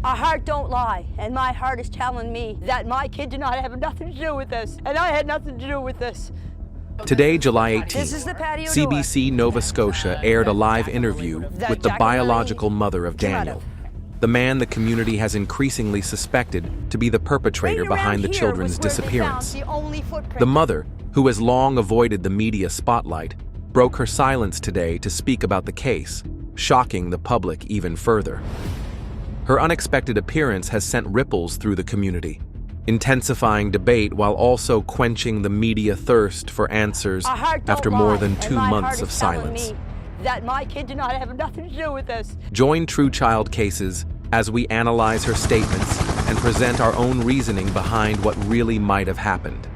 Our heart don't lie, and my heart is telling me that my kid did not have nothing to do with this, and I had nothing to do with this. Today, July 18th, This is the patio CBC Nova Scotia aired a live interview with the biological mother of Daniel, the man the community has increasingly suspected to be the perpetrator behind the children's disappearance. The mother, who has long avoided the media spotlight, broke her silence today to speak about the case, shocking the public even further. Her unexpected appearance has sent ripples through the community, intensifying debate while also quenching the media thirst for answers after more than 2 months of silence. That my kid did not have nothing to do with this. Join True Child Cases as we analyze her statements and present our own reasoning behind what really might have happened.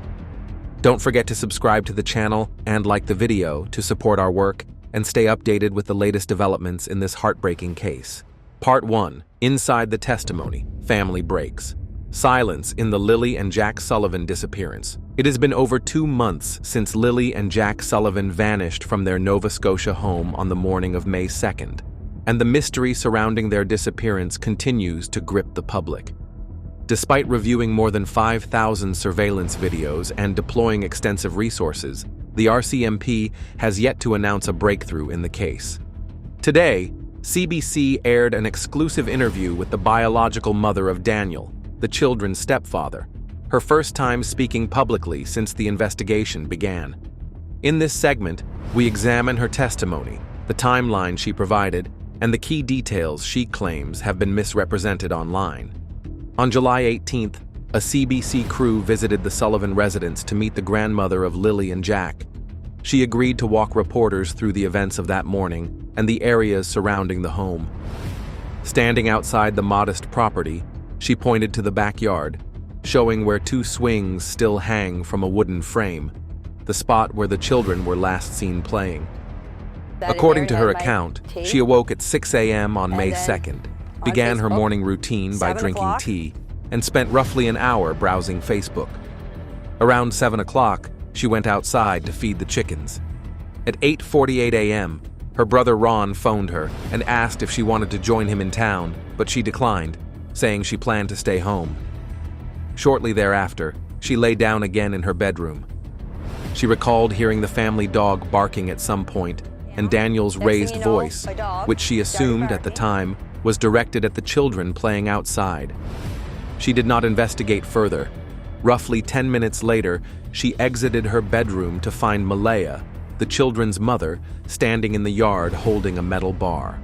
Don't forget to subscribe to the channel and like the video to support our work and stay updated with the latest developments in this heartbreaking case. Part 1. Inside the Testimony. Family Breaks. Silence in the Lilly and Jack Sullivan disappearance. It has been over 2 months since Lilly and Jack Sullivan vanished from their Nova Scotia home on the morning of May 2nd, and the mystery surrounding their disappearance continues to grip the public. Despite reviewing more than 5,000 surveillance videos and deploying extensive resources, the RCMP has yet to announce a breakthrough in the case. Today, CBC aired an exclusive interview with the biological mother of Daniel, the children's stepfather, her first time speaking publicly since the investigation began. In this segment, we examine her testimony, the timeline she provided, and the key details she claims have been misrepresented online. On July 18th, a CBC crew visited the Sullivan residence to meet the grandmother of Lilly and Jack. She agreed to walk reporters through the events of that morning and the areas surrounding the home. Standing outside the modest property, she pointed to the backyard, showing where 2 swings still hang from a wooden frame, the spot where the children were last seen playing. According to her account, she awoke at 6 a.m. on May 2nd, began her morning routine by drinking tea, and spent roughly an hour browsing Facebook. Around 7 o'clock, she went outside to feed the chickens. At 8:48 a.m., her brother Ron phoned her and asked if she wanted to join him in town, but she declined, saying she planned to stay home. Shortly thereafter, she lay down again in her bedroom. She recalled hearing the family dog barking at some point and Daniel's raised voice, which she assumed at the time was directed at the children playing outside. She did not investigate further. Roughly 10 minutes later, she exited her bedroom to find Malaya, the children's mother, standing in the yard holding a metal bar.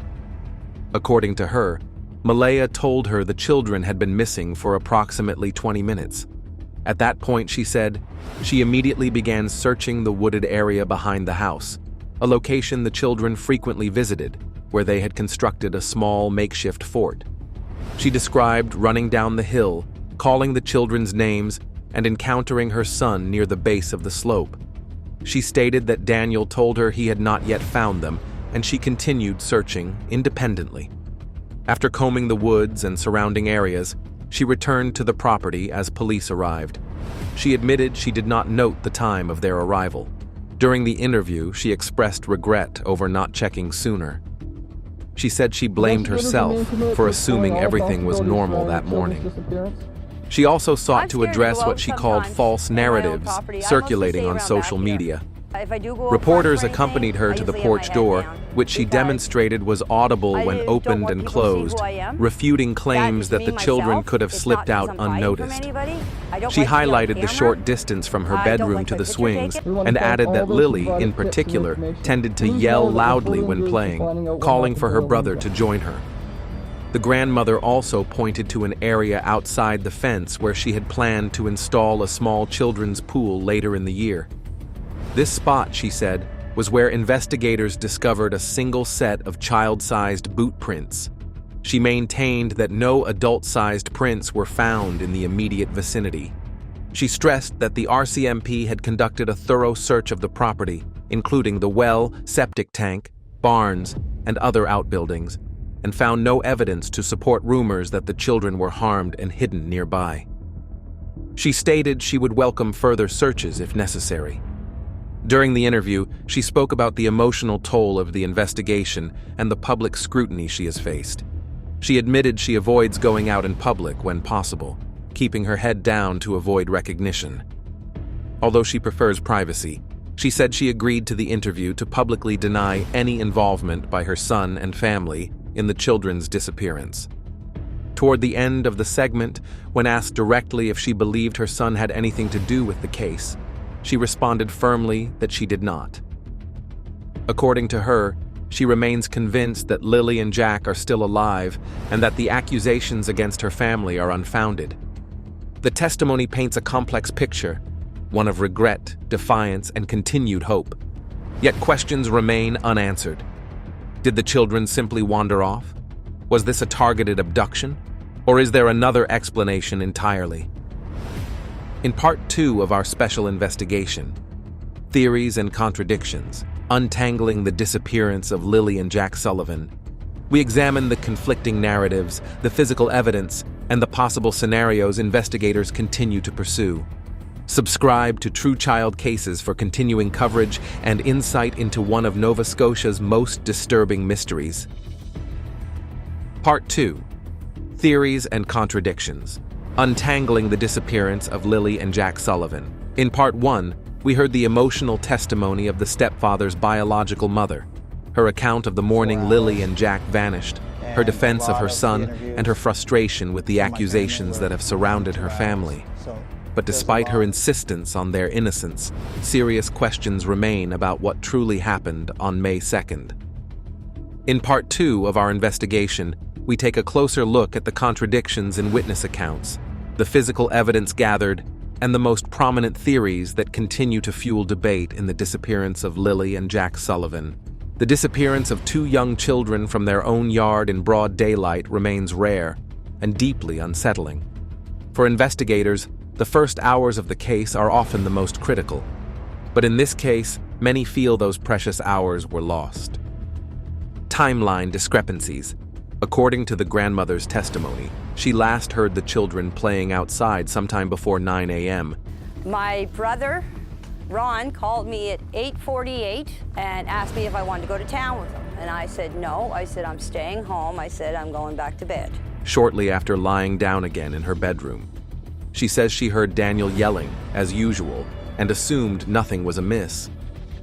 According to her, Malaya told her the children had been missing for approximately 20 minutes. At that point, she said, she immediately began searching the wooded area behind the house, a location the children frequently visited, where they had constructed a small makeshift fort. She described running down the hill, calling the children's names, and encountering her son near the base of the slope. She stated that Daniel told her he had not yet found them, and she continued searching independently. After combing the woods and surrounding areas, she returned to the property as police arrived. She admitted she did not note the time of their arrival. During the interview, she expressed regret over not checking sooner. She said she blamed herself for assuming everything was normal that morning. She also sought to address what she called false narratives circulating on social media. Reporters accompanied her to the porch door, which she demonstrated was audible when opened and closed, refuting claims that the children could have slipped out unnoticed. She highlighted the short distance from her bedroom to the swings and added that Lilly, in particular, tended to yell loudly when playing, calling for her brother to join her. The grandmother also pointed to an area outside the fence where she had planned to install a small children's pool later in the year. This spot, she said, was where investigators discovered a single set of child-sized boot prints. She maintained that no adult-sized prints were found in the immediate vicinity. She stressed that the RCMP had conducted a thorough search of the property, including the well, septic tank, barns, and other outbuildings, and found no evidence to support rumors that the children were harmed and hidden nearby. She stated she would welcome further searches if necessary. During the interview, she spoke about the emotional toll of the investigation and the public scrutiny she has faced. She admitted she avoids going out in public when possible, keeping her head down to avoid recognition. Although she prefers privacy, she said she agreed to the interview to publicly deny any involvement by her son and family in the children's disappearance. Toward the end of the segment, when asked directly if she believed her son had anything to do with the case, she responded firmly that she did not. According to her, she remains convinced that Lilly and Jack are still alive and that the accusations against her family are unfounded. The testimony paints a complex picture, one of regret, defiance, and continued hope. Yet questions remain unanswered. Did the children simply wander off? Was this a targeted abduction? Or is there another explanation entirely? In Part 2 of our special investigation, Theories and Contradictions, Untangling the Disappearance of Lilly and Jack Sullivan, we examine the conflicting narratives, the physical evidence, and the possible scenarios investigators continue to pursue. Subscribe to True Child Cases for continuing coverage and insight into one of Nova Scotia's most disturbing mysteries. Part 2. Theories and Contradictions, Untangling the Disappearance of Lilly and Jack Sullivan. In Part 1, we heard the emotional testimony of the stepfather's biological mother, her account of the morning Lilly and Jack vanished, her defense of her son, and her frustration with the accusations that have surrounded her family. But despite her insistence on their innocence, serious questions remain about what truly happened on May 2nd. In Part 2 of our investigation, we take a closer look at the contradictions in witness accounts, the physical evidence gathered, and the most prominent theories that continue to fuel debate in the disappearance of Lilly and Jack Sullivan. The disappearance of two young children from their own yard in broad daylight remains rare and deeply unsettling. For investigators, the first hours of the case are often the most critical. But in this case, many feel those precious hours were lost. Timeline discrepancies. According to the grandmother's testimony, she last heard the children playing outside sometime before 9 a.m. My brother, Ron, called me at 8:48 and asked me if I wanted to go to town with him. And I said no. I said I'm staying home. I said I'm going back to bed. Shortly after lying down again in her bedroom, she says she heard Daniel yelling, as usual, and assumed nothing was amiss.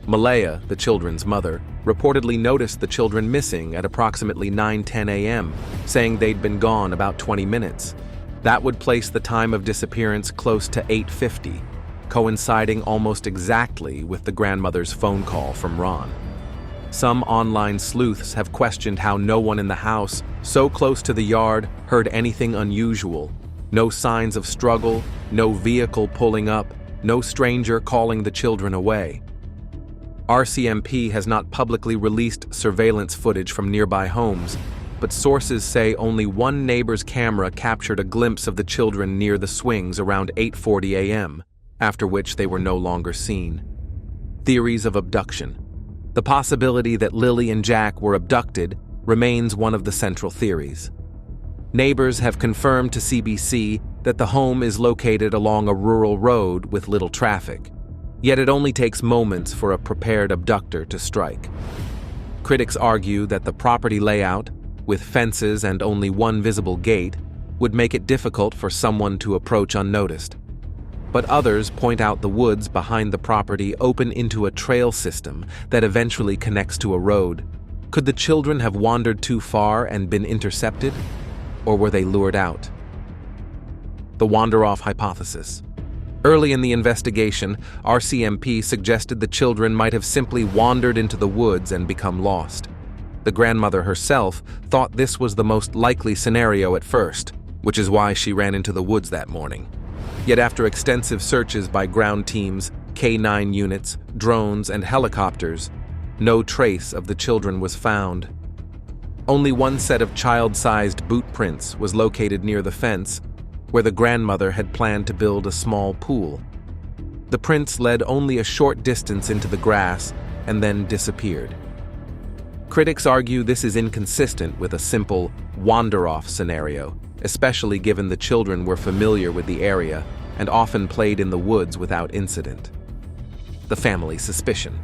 Malaya, the children's mother, reportedly noticed the children missing at approximately 9:10 a.m., saying they'd been gone about 20 minutes. That would place the time of disappearance close to 8:50, coinciding almost exactly with the grandmother's phone call from Ron. Some online sleuths have questioned how no one in the house, so close to the yard, heard anything unusual. No signs of struggle, no vehicle pulling up, no stranger calling the children away. RCMP has not publicly released surveillance footage from nearby homes, but sources say only one neighbor's camera captured a glimpse of the children near the swings around 8:40 a.m., after which they were no longer seen. Theories of abduction. The possibility that Lilly and Jack were abducted remains one of the central theories. Neighbors have confirmed to CBC that the home is located along a rural road with little traffic. Yet it only takes moments for a prepared abductor to strike. Critics argue that the property layout, with fences and only one visible gate, would make it difficult for someone to approach unnoticed. But others point out the woods behind the property open into a trail system that eventually connects to a road. Could the children have wandered too far and been intercepted? Or were they lured out? The wander-off hypothesis. Early in the investigation, RCMP suggested the children might have simply wandered into the woods and become lost. The grandmother herself thought this was the most likely scenario at first, which is why she ran into the woods that morning. Yet after extensive searches by ground teams, K-9 units, drones, and helicopters, no trace of the children was found. Only one set of child-sized boot prints was located near the fence, where the grandmother had planned to build a small pool. The prints led only a short distance into the grass and then disappeared. Critics argue this is inconsistent with a simple wander-off scenario, especially given the children were familiar with the area and often played in the woods without incident. The family suspicion.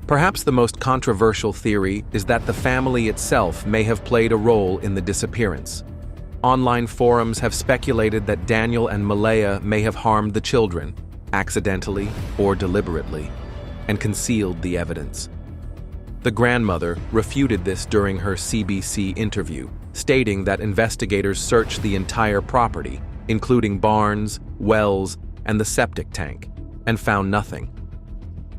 Perhaps the most controversial theory is that the family itself may have played a role in the disappearance. Online forums have speculated that Daniel and Malaya may have harmed the children, accidentally or deliberately, and concealed the evidence. The grandmother refuted this during her CBC interview, stating that investigators searched the entire property, including barns, wells, and the septic tank, and found nothing.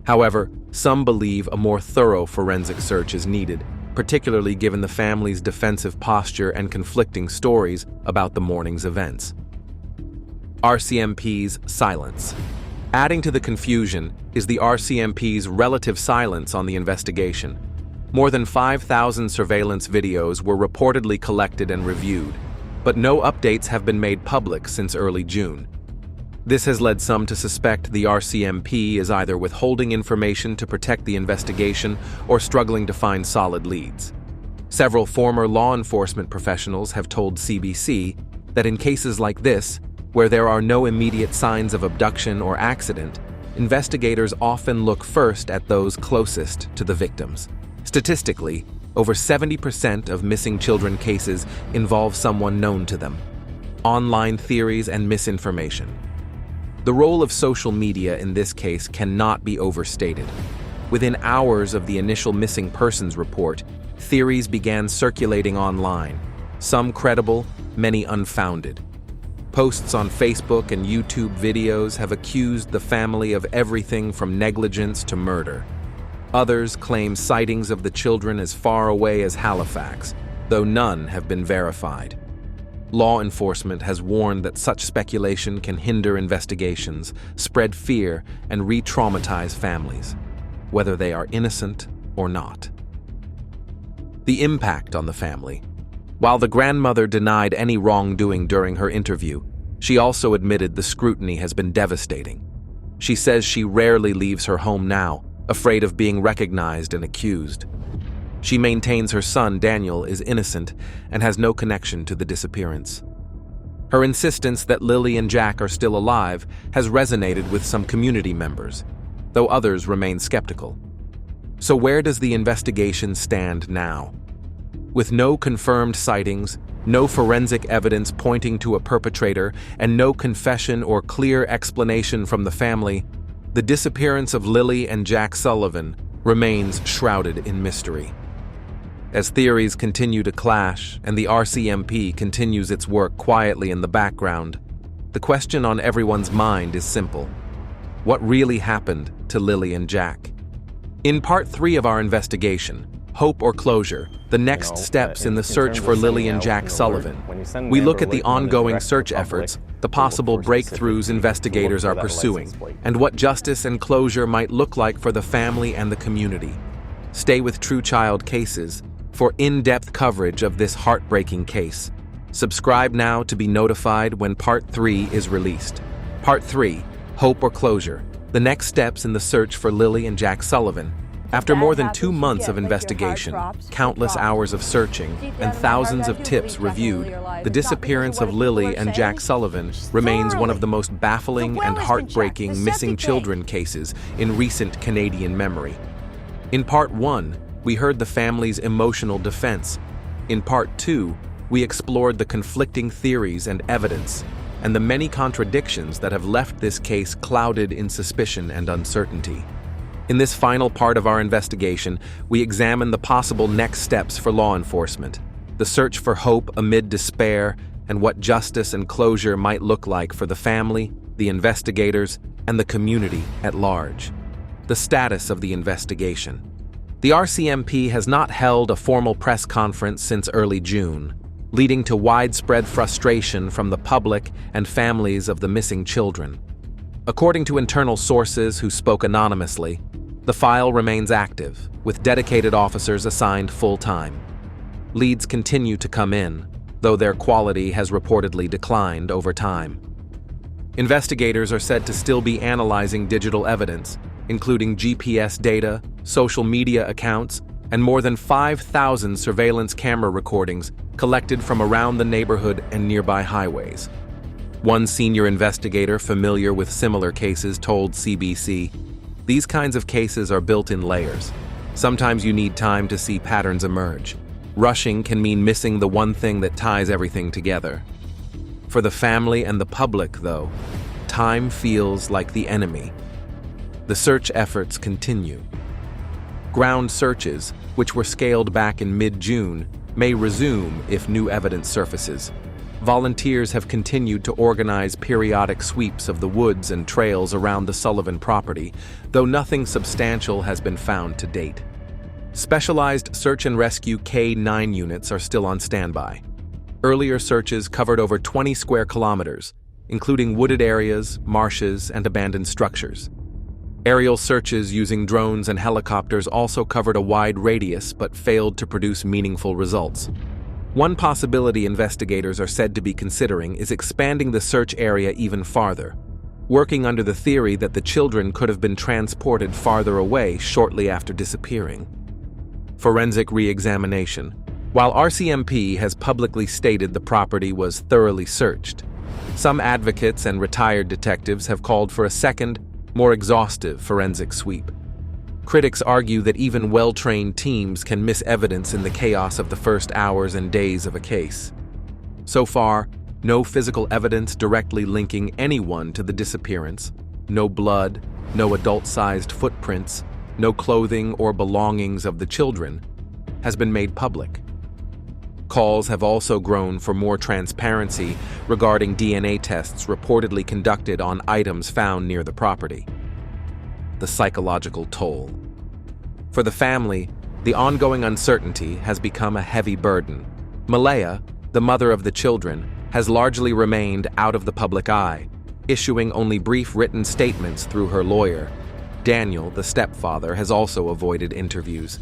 However, some believe a more thorough forensic search is needed, particularly given the family's defensive posture and conflicting stories about the morning's events. RCMP's silence. Adding to the confusion is the RCMP's relative silence on the investigation. More than 5,000 surveillance videos were reportedly collected and reviewed, but no updates have been made public since early June. This has led some to suspect the RCMP is either withholding information to protect the investigation or struggling to find solid leads. Several former law enforcement professionals have told CBC that in cases like this, where there are no immediate signs of abduction or accident, investigators often look first at those closest to the victims. Statistically, over 70% of missing children cases involve someone known to them. Online theories and misinformation. The role of social media in this case cannot be overstated. Within hours of the initial missing persons report, theories began circulating online, some credible, many unfounded. Posts on Facebook and YouTube videos have accused the family of everything from negligence to murder. Others claim sightings of the children as far away as Halifax, though none have been verified. Law enforcement has warned that such speculation can hinder investigations, spread fear, and re-traumatize families, whether they are innocent or not. The impact on the family. While the grandmother denied any wrongdoing during her interview, she also admitted the scrutiny has been devastating. She says she rarely leaves her home now, afraid of being recognized and accused. She maintains her son, Daniel, is innocent and has no connection to the disappearance. Her insistence that Lilly and Jack are still alive has resonated with some community members, though others remain skeptical. So where does the investigation stand now? With no confirmed sightings, no forensic evidence pointing to a perpetrator, and no confession or clear explanation from the family, the disappearance of Lilly and Jack Sullivan remains shrouded in mystery. As theories continue to clash and the RCMP continues its work quietly in the background, the question on everyone's mind is simple. What really happened to Lilly and Jack? In Part 3 of our investigation, Hope or Closure, the next steps in the search for Lilly and Jack Sullivan, we look at the ongoing search efforts, the possible breakthroughs investigators are pursuing, and what justice and closure might look like for the family and the community. Stay with True Child Cases for in-depth coverage of this heartbreaking case. Subscribe now to be notified when Part 3 is released. Part 3, Hope or Closure, the next steps in the search for Lilly and Jack Sullivan. After more than 2 months of investigation, countless hours of searching, and thousands of tips reviewed, the disappearance of Lilly and Jack Sullivan remains one of the most baffling and heartbreaking missing children cases in recent Canadian memory. In Part 1, we heard the family's emotional defense. In Part 2, we explored the conflicting theories and evidence, and the many contradictions that have left this case clouded in suspicion and uncertainty. In this final part of our investigation, we examine the possible next steps for law enforcement, the search for hope amid despair, and what justice and closure might look like for the family, the investigators, and the community at large. The status of the investigation. The RCMP has not held a formal press conference since early June, leading to widespread frustration from the public and families of the missing children. According to internal sources who spoke anonymously, the file remains active, with dedicated officers assigned full-time. Leads continue to come in, though their quality has reportedly declined over time. Investigators are said to still be analyzing digital evidence, including GPS data, social media accounts, and more than 5,000 surveillance camera recordings collected from around the neighborhood and nearby highways. One senior investigator familiar with similar cases told CBC, These kinds of cases are built in layers. Sometimes you need time to see patterns emerge. Rushing can mean missing the one thing that ties everything together. For the family and the public, though, time feels like the enemy. The search efforts continue. Ground searches, which were scaled back in mid-June, may resume if new evidence surfaces. Volunteers have continued to organize periodic sweeps of the woods and trails around the Sullivan property, though nothing substantial has been found to date. Specialized search and rescue K-9 units are still on standby. Earlier searches covered over 20 square kilometers, including wooded areas, marshes, and abandoned structures. Aerial searches using drones and helicopters also covered a wide radius but failed to produce meaningful results. One possibility investigators are said to be considering is expanding the search area even farther, working under the theory that the children could have been transported farther away shortly after disappearing. Forensic re-examination. While RCMP has publicly stated the property was thoroughly searched, some advocates and retired detectives have called for a second, more exhaustive forensic sweep. Critics argue that even well-trained teams can miss evidence in the chaos of the first hours and days of a case. So far, no physical evidence directly linking anyone to the disappearance, no blood, no adult-sized footprints, no clothing or belongings of the children, has been made public. Calls have also grown for more transparency regarding DNA tests reportedly conducted on items found near the property. The psychological toll. For the family, the ongoing uncertainty has become a heavy burden. Malaya, the mother of the children, has largely remained out of the public eye, issuing only brief written statements through her lawyer. Daniel, the stepfather, has also avoided interviews.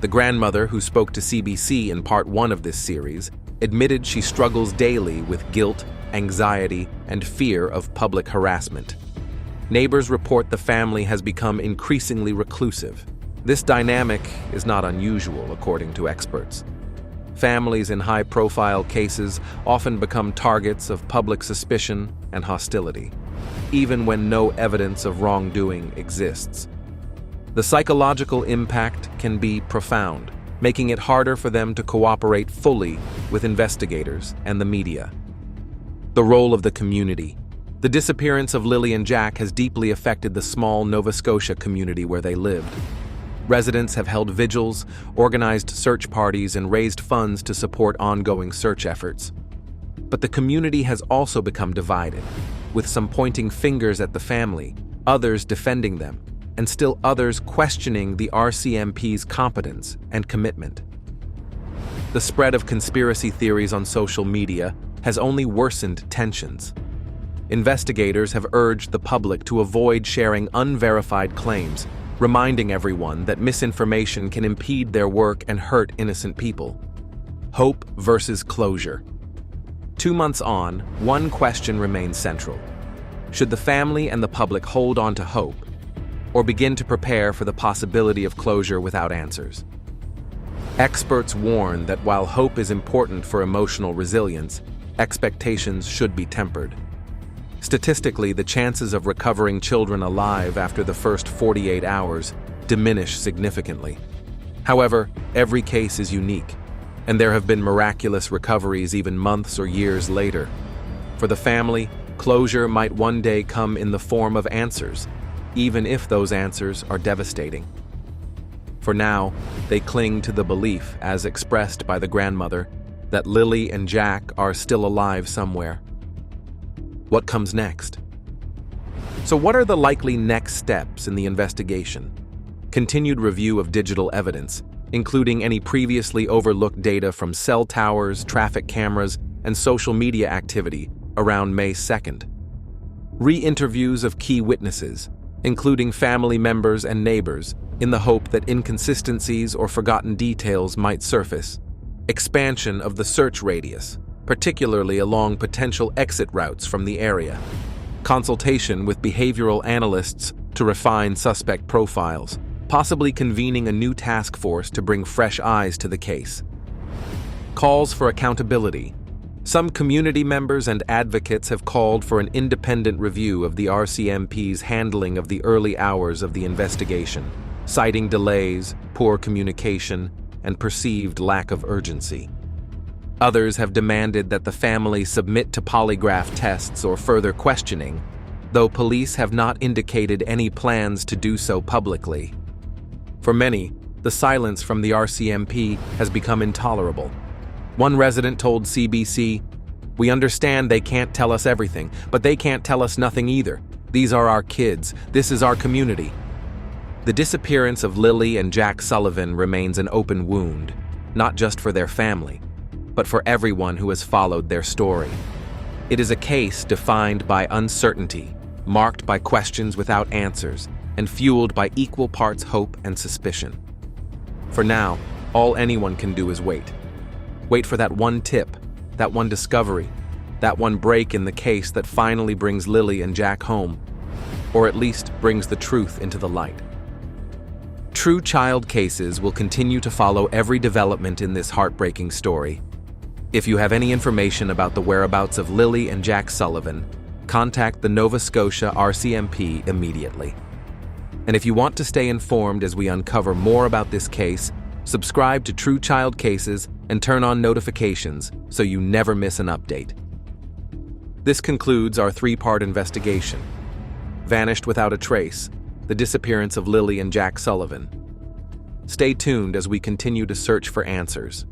The grandmother, who spoke to CBC in part 1 of this series, admitted she struggles daily with guilt, anxiety, and fear of public harassment. Neighbors report the family has become increasingly reclusive. This dynamic is not unusual, according to experts. Families in high-profile cases often become targets of public suspicion and hostility, even when no evidence of wrongdoing exists. The psychological impact can be profound, making it harder for them to cooperate fully with investigators and the media. The role of the community. The disappearance of Lilly and Jack has deeply affected the small Nova Scotia community where they lived. Residents have held vigils, organized search parties, and raised funds to support ongoing search efforts. But the community has also become divided, with some pointing fingers at the family, others defending them, and still others questioning the RCMP's competence and commitment. The spread of conspiracy theories on social media has only worsened tensions. Investigators have urged the public to avoid sharing unverified claims, reminding everyone that misinformation can impede their work and hurt innocent people. Hope versus closure. 2 months on, one question remains central. Should the family and the public hold on to hope, or begin to prepare for the possibility of closure without answers? Experts warn that while hope is important for emotional resilience, expectations should be tempered. Statistically, the chances of recovering children alive after the first 48 hours diminish significantly. However, every case is unique, and there have been miraculous recoveries even months or years later. For the family, closure might one day come in the form of answers, even if those answers are devastating. For now, they cling to the belief, as expressed by the grandmother, that Lilly and Jack are still alive somewhere. What comes next? So what are the likely next steps in the investigation? Continued review of digital evidence, including any previously overlooked data from cell towers, traffic cameras, and social media activity around May 2nd. Re-interviews of key witnesses, including family members and neighbors, in the hope that inconsistencies or forgotten details might surface. Expansion of the search radius, particularly along potential exit routes from the area. Consultation with behavioral analysts to refine suspect profiles, possibly convening a new task force to bring fresh eyes to the case. Calls for accountability. Some community members and advocates have called for an independent review of the RCMP's handling of the early hours of the investigation, citing delays, poor communication, and perceived lack of urgency. Others have demanded that the family submit to polygraph tests or further questioning, though police have not indicated any plans to do so publicly. For many, the silence from the RCMP has become intolerable. One resident told CBC, "We understand they can't tell us everything, but they can't tell us nothing either. These are our kids. This is our community." The disappearance of Lilly and Jack Sullivan remains an open wound, not just for their family, but for everyone who has followed their story. It is a case defined by uncertainty, marked by questions without answers, and fueled by equal parts hope and suspicion. For now, all anyone can do is wait. Wait for that one tip, that one discovery, that one break in the case that finally brings Lilly and Jack home, or at least brings the truth into the light. True Child Cases will continue to follow every development in this heartbreaking story. If you have any information about the whereabouts of Lilly and Jack Sullivan, contact the Nova Scotia RCMP immediately. And if you want to stay informed as we uncover more about this case, subscribe to True Child Cases and turn on notifications so you never miss an update. This concludes our three-part investigation. Vanished Without a Trace: The Disappearance of Lilly and Jack Sullivan. Stay tuned as we continue to search for answers.